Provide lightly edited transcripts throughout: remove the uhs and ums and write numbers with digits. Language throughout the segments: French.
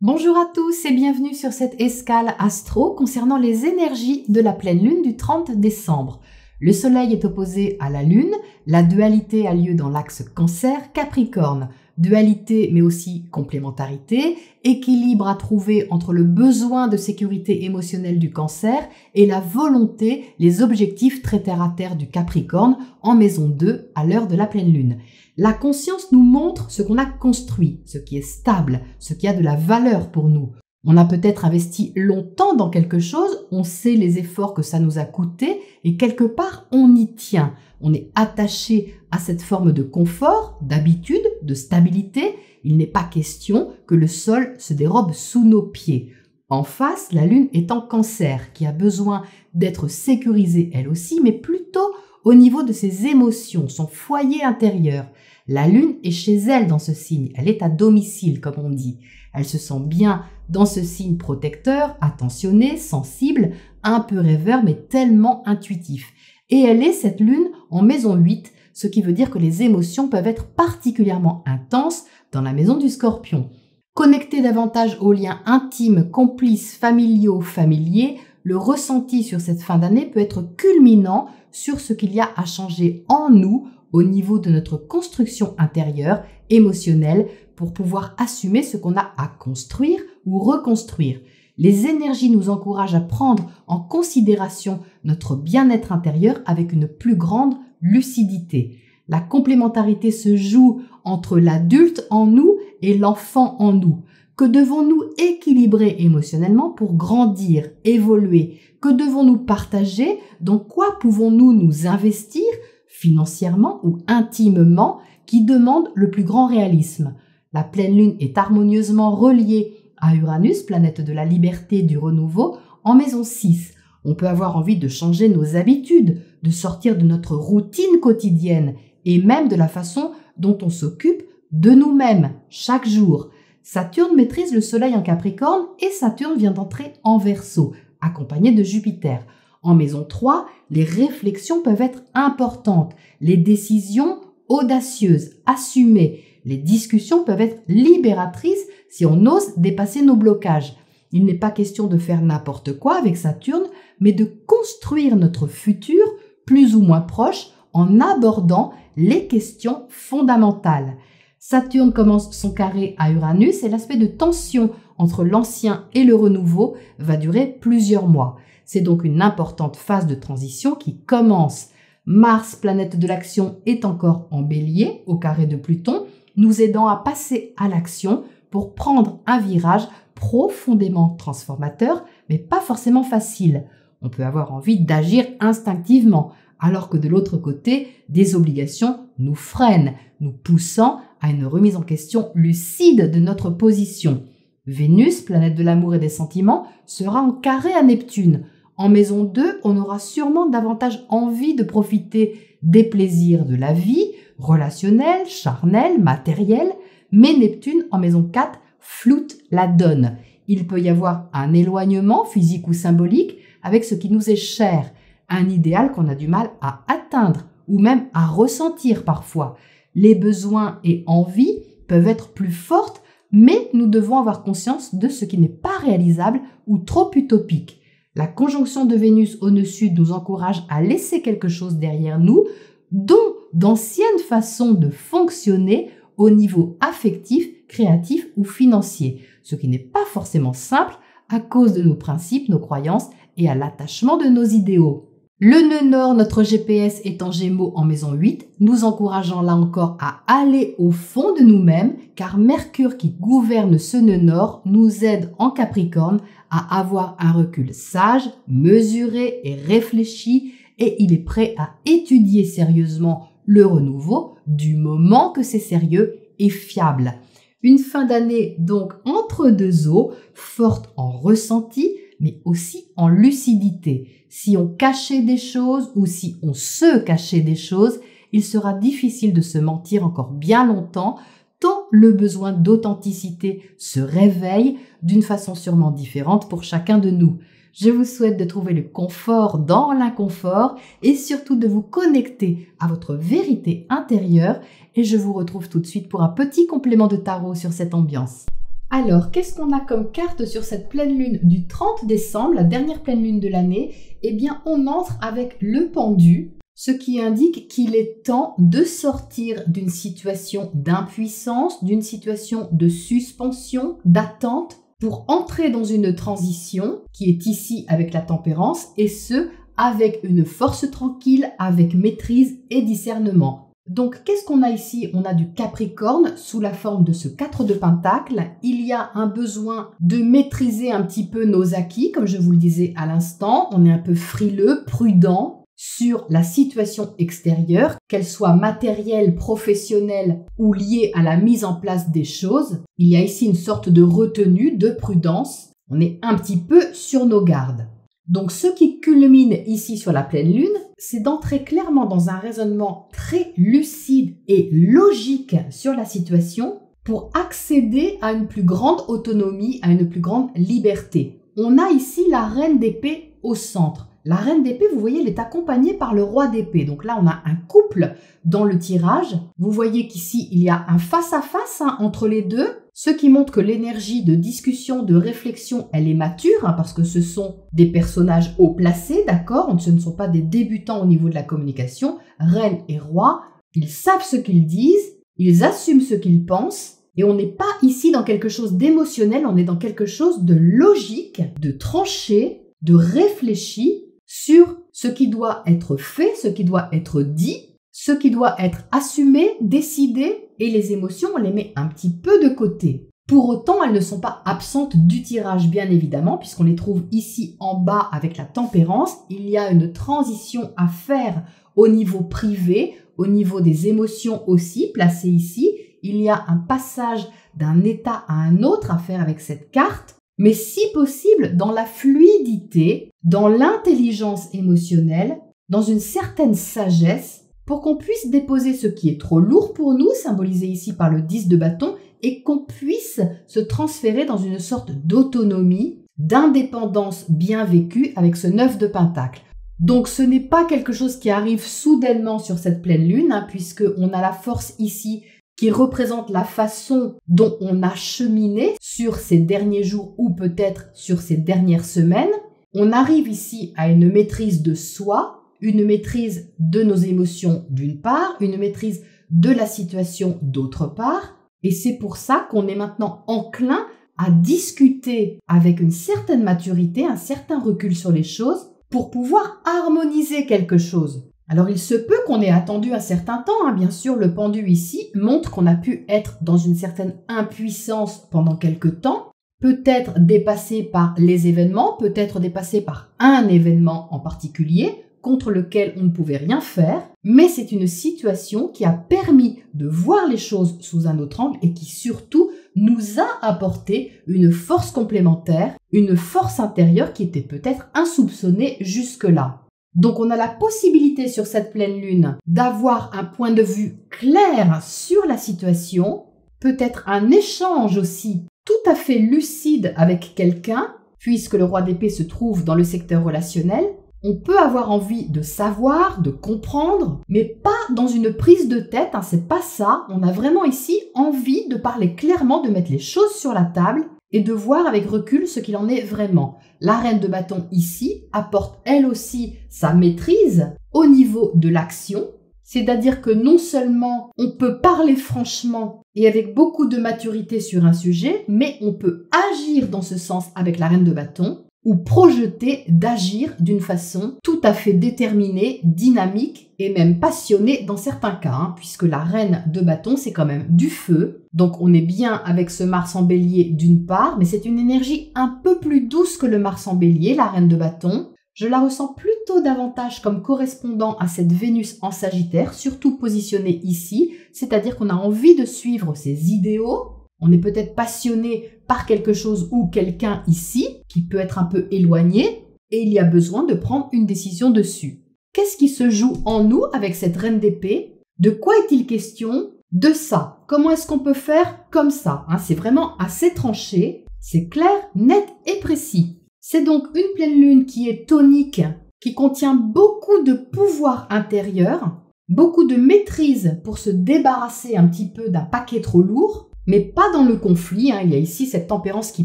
Bonjour à tous et bienvenue sur cette escale astro concernant les énergies de la pleine lune du 30 décembre. Le soleil est opposé à la lune, la dualité a lieu dans l'axe Cancer-Capricorne. Dualité mais aussi complémentarité, équilibre à trouver entre le besoin de sécurité émotionnelle du Cancer et la volonté, les objectifs très terre à terre du Capricorne en maison 2 à l'heure de la pleine lune. La conscience nous montre ce qu'on a construit, ce qui est stable, ce qui a de la valeur pour nous. On a peut-être investi longtemps dans quelque chose, on sait les efforts que ça nous a coûté et quelque part on y tient. On est attaché à cette forme de confort, d'habitude, de stabilité. Il n'est pas question que le sol se dérobe sous nos pieds. En face, la lune est en Cancer, qui a besoin d'être sécurisée elle aussi, mais plutôt au niveau de ses émotions, son foyer intérieur. La lune est chez elle dans ce signe, elle est à domicile comme on dit. Elle se sent bien dans ce signe protecteur, attentionné, sensible, un peu rêveur mais tellement intuitif. Et elle est cette lune en maison 8, ce qui veut dire que les émotions peuvent être particulièrement intenses dans la maison du Scorpion. Connecté davantage aux liens intimes, complices, familiaux, familiers, le ressenti sur cette fin d'année peut être culminant sur ce qu'il y a à changer en nous au niveau de notre construction intérieure, émotionnelle, pour pouvoir assumer ce qu'on a à construire ou reconstruire. Les énergies nous encouragent à prendre en considération notre bien-être intérieur avec une plus grande lucidité. La complémentarité se joue entre l'adulte en nous et l'enfant en nous. Que devons-nous équilibrer émotionnellement pour grandir, évoluer? Que devons-nous partager? Dans quoi pouvons-nous nous investir financièrement ou intimement qui demande le plus grand réalisme? La pleine lune est harmonieusement reliée à Uranus, planète de la liberté, du renouveau, en maison 6. On peut avoir envie de changer nos habitudes, de sortir de notre routine quotidienne et même de la façon dont on s'occupe de nous-mêmes chaque jour. Saturne maîtrise le soleil en Capricorne et Saturne vient d'entrer en Verseau, accompagné de Jupiter. En maison 3, les réflexions peuvent être importantes, les décisions audacieuses, assumées. Les discussions peuvent être libératrices si on ose dépasser nos blocages. Il n'est pas question de faire n'importe quoi avec Saturne, mais de construire notre futur plus ou moins proche en abordant les questions fondamentales. Saturne commence son carré à Uranus et l'aspect de tension entre l'ancien et le renouveau va durer plusieurs mois. C'est donc une importante phase de transition qui commence. Mars, planète de l'action, est encore en Bélier, au carré de Pluton, nous aidant à passer à l'action pour prendre un virage profondément transformateur, mais pas forcément facile. On peut avoir envie d'agir instinctivement, alors que de l'autre côté, des obligations nous freinent, nous poussant à une remise en question lucide de notre position. Vénus, planète de l'amour et des sentiments, sera en carré à Neptune. En maison 2, on aura sûrement davantage envie de profiter des plaisirs de la vie, relationnels, charnels, matériels, mais Neptune en maison 4 floute la donne. Il peut y avoir un éloignement physique ou symbolique avec ce qui nous est cher, un idéal qu'on a du mal à atteindre ou même à ressentir parfois. Les besoins et envies peuvent être plus fortes, mais nous devons avoir conscience de ce qui n'est pas réalisable ou trop utopique. La conjonction de Vénus au nœud sud nous encourage à laisser quelque chose derrière nous, dont d'anciennes façons de fonctionner au niveau affectif, créatif ou financier, ce qui n'est pas forcément simple à cause de nos principes, nos croyances et à l'attachement de nos idéaux. Le nœud nord, notre GPS, est en Gémeaux en maison 8, nous encourageant là encore à aller au fond de nous-mêmes, car Mercure qui gouverne ce nœud nord nous aide en Capricorne à avoir un recul sage, mesuré et réfléchi, et il est prêt à étudier sérieusement le renouveau du moment que c'est sérieux et fiable. Une fin d'année donc entre deux eaux, forte en ressenti, mais aussi en lucidité. Si on cachait des choses ou si on se cachait des choses, il sera difficile de se mentir encore bien longtemps, tant le besoin d'authenticité se réveille d'une façon sûrement différente pour chacun de nous. Je vous souhaite de trouver le confort dans l'inconfort et surtout de vous connecter à votre vérité intérieure et je vous retrouve tout de suite pour un petit complément de tarot sur cette ambiance. Alors, qu'est-ce qu'on a comme carte sur cette pleine lune du 30 décembre, la dernière pleine lune de l'année? Eh bien, on entre avec le pendu, ce qui indique qu'il est temps de sortir d'une situation d'impuissance, d'une situation de suspension, d'attente, pour entrer dans une transition qui est ici avec la tempérance, et ce, avec une force tranquille, avec maîtrise et discernement. Donc, qu'est-ce qu'on a ici? On a du Capricorne sous la forme de ce 4 de Pentacle. Il y a un besoin de maîtriser un petit peu nos acquis, comme je vous le disais à l'instant. On est un peu frileux, prudent sur la situation extérieure, qu'elle soit matérielle, professionnelle ou liée à la mise en place des choses. Il y a ici une sorte de retenue, de prudence. On est un petit peu sur nos gardes. Donc, ce qui culmine ici sur la pleine lune, c'est d'entrer clairement dans un raisonnement très lucide et logique sur la situation pour accéder à une plus grande autonomie, à une plus grande liberté. On a ici la reine d'épée au centre. La reine d'épée, vous voyez, elle est accompagnée par le roi d'épée. Donc là, on a un couple dans le tirage. Vous voyez qu'ici, il y a un face-à-face entre les deux, ce qui montre que l'énergie de discussion, de réflexion, elle est mature, parce que ce sont des personnages haut placés, d'accord? Ce ne sont pas des débutants au niveau de la communication. Reine et roi, ils savent ce qu'ils disent, ils assument ce qu'ils pensent, et on n'est pas ici dans quelque chose d'émotionnel, on est dans quelque chose de logique, de tranché, de réfléchi, sur ce qui doit être fait, ce qui doit être dit, ce qui doit être assumé, décidé, et les émotions, on les met un petit peu de côté. Pour autant, elles ne sont pas absentes du tirage, bien évidemment, puisqu'on les trouve ici en bas avec la tempérance. Il y a une transition à faire au niveau privé, au niveau des émotions aussi, placées ici. Il y a un passage d'un état à un autre à faire avec cette carte. Mais si possible, dans la fluidité, dans l'intelligence émotionnelle, dans une certaine sagesse, pour qu'on puisse déposer ce qui est trop lourd pour nous, symbolisé ici par le 10 de bâton, et qu'on puisse se transférer dans une sorte d'autonomie, d'indépendance bien vécue avec ce 9 de pentacle. Donc ce n'est pas quelque chose qui arrive soudainement sur cette pleine lune, puisqu'on a la force ici qui représente la façon dont on a cheminé sur ces derniers jours ou peut-être sur ces dernières semaines. On arrive ici à une maîtrise de soi, une maîtrise de nos émotions d'une part, une maîtrise de la situation d'autre part. Et c'est pour ça qu'on est maintenant enclin à discuter avec une certaine maturité, un certain recul sur les choses pour pouvoir harmoniser quelque chose. Alors, il se peut qu'on ait attendu un certain temps. Bien sûr, le pendu ici montre qu'on a pu être dans une certaine impuissance pendant quelque temps, peut-être dépassé par les événements, peut-être dépassé par un événement en particulier contre lequel on ne pouvait rien faire, mais c'est une situation qui a permis de voir les choses sous un autre angle et qui surtout nous a apporté une force complémentaire, une force intérieure qui était peut-être insoupçonnée jusque-là. Donc on a la possibilité sur cette pleine lune d'avoir un point de vue clair sur la situation, peut-être un échange aussi tout à fait lucide avec quelqu'un, puisque le roi d'épée se trouve dans le secteur relationnel. On peut avoir envie de savoir, de comprendre, mais pas dans une prise de tête, c'est pas ça. On a vraiment ici envie de parler clairement, de mettre les choses sur la table et de voir avec recul ce qu'il en est vraiment. La reine de bâton ici apporte elle aussi sa maîtrise au niveau de l'action, c'est-à-dire que non seulement on peut parler franchement et avec beaucoup de maturité sur un sujet, mais on peut agir dans ce sens avec la reine de bâton ou projeter d'agir d'une façon tout à fait déterminée, dynamique et même passionnée dans certains cas, puisque la reine de bâton, c'est quand même du feu. Donc on est bien avec ce Mars en bélier d'une part, mais c'est une énergie un peu plus douce que le Mars en bélier, la reine de bâton. Je la ressens plutôt davantage comme correspondant à cette Vénus en Sagittaire, surtout positionnée ici, c'est-à-dire qu'on a envie de suivre ses idéaux. On est peut-être passionné par quelque chose ou quelqu'un ici, qui peut être un peu éloigné, et il y a besoin de prendre une décision dessus. Qu'est-ce qui se joue en nous avec cette reine d'épée? De quoi est-il question? De ça. Comment est-ce qu'on peut faire comme ça? C'est vraiment assez tranché, c'est clair, net et précis. C'est donc une pleine lune qui est tonique, qui contient beaucoup de pouvoir intérieur, beaucoup de maîtrise pour se débarrasser un petit peu d'un paquet trop lourd, mais pas dans le conflit. Il y a ici cette tempérance qui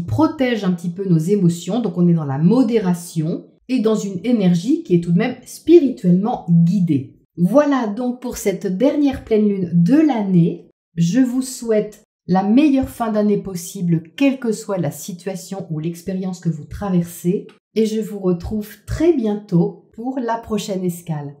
protège un petit peu nos émotions, donc on est dans la modération et dans une énergie qui est tout de même spirituellement guidée. Voilà donc pour cette dernière pleine lune de l'année. Je vous souhaite la meilleure fin d'année possible, quelle que soit la situation ou l'expérience que vous traversez, et je vous retrouve très bientôt pour la prochaine escale.